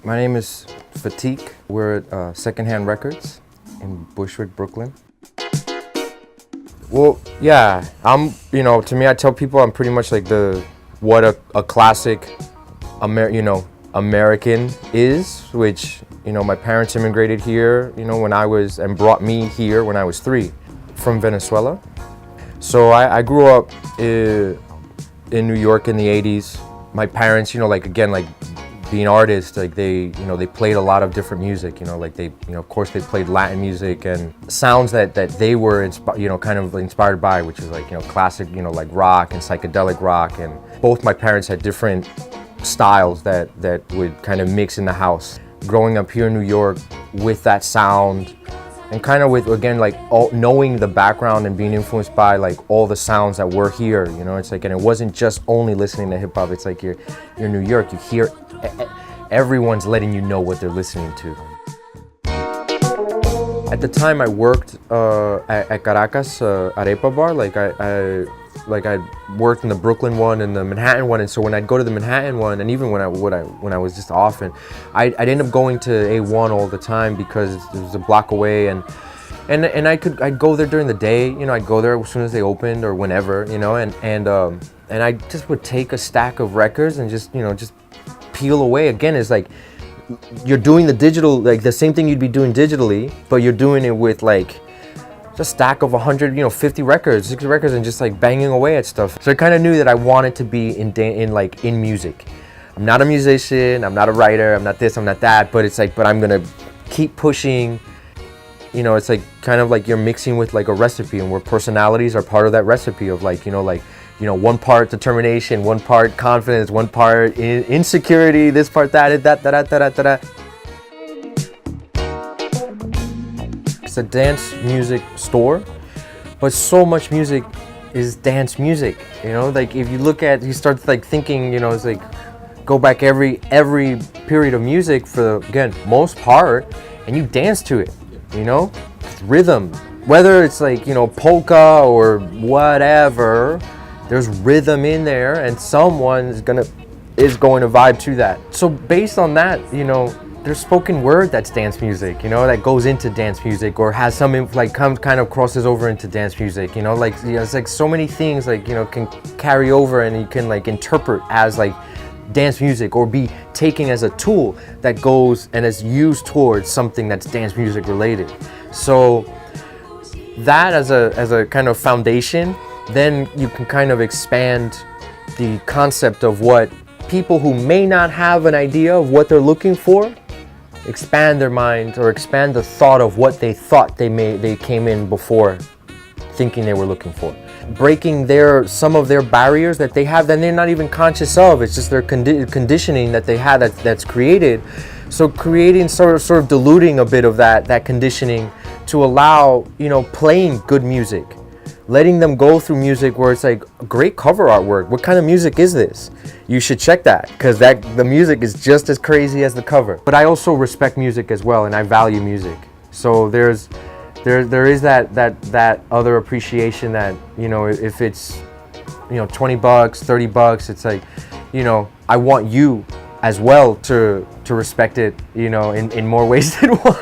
My name is Fatik. We're at Secondhand Records in Bushwick, Brooklyn. Well, yeah, to me, I tell people I'm pretty much like what a classic American is, which, my parents immigrated here, and brought me here when I was 3 from Venezuela. So I grew up in New York in the 80s. My parents, being artists, they played a lot of different music, of course they played Latin music and sounds that they were kind of inspired by, which is classic, like rock and psychedelic rock. And both my parents had different styles that would kind of mix in the house. Growing up here in New York with that sound, and kind of with, again, knowing the background and being influenced by all the sounds that were here, it's and it wasn't just only listening to hip hop. It's you're in New York, you hear, everyone's letting you know what they're listening to. At the time I worked at Caracas Arepa Bar, I worked in the Brooklyn one and the Manhattan one, and so when I'd go to the Manhattan one, and even when I was just off, and I'd end up going to A1 all the time because it was a block away, and I'd go there during the day, I'd go there as soon as they opened or whenever, and I just would take a stack of records and just peel away. Again, it's you're doing the digital, the same thing you'd be doing digitally, but you're doing it with just a stack of 150 records, 60 records, and just banging away at stuff. So I kind of knew that I wanted to be in music. I'm not a musician, I'm not a writer, I'm not this, I'm not that, but it's but I'm gonna keep pushing. It's kind of you're mixing with a recipe, and where personalities are part of that recipe of one part determination, one part confidence, one part insecurity, this part that. It's a dance music store, but so much music is dance music. If you look at, you start thinking, go back every period of music for again most part, and you dance to it. Rhythm, whether it's polka or whatever, there's rhythm in there, and someone is going to vibe to that. So based on that, there's spoken word that's dance music, that goes into dance music, or has some kind of crosses over into dance music, it's so many things can carry over, and you can interpret as dance music, or be taken as a tool that goes and is used towards something that's dance music related. So that as a kind of foundation, then you can kind of expand the concept of what people who may not have an idea of what they're looking for, expand their mind, or expand the thought of what they thought they came in before thinking they were looking for. Breaking some of their barriers that they have that they're not even conscious of. It's just their conditioning that they had that's created. So creating sort of diluting a bit of that conditioning to allow, playing good music. Letting them go through music where it's great cover artwork. What kind of music is this? You should check that, because the music is just as crazy as the cover. But I also respect music as well, and I value music. So there is that other appreciation that, if it's, $20, $30, it's I want you as well to respect it, in more ways than one.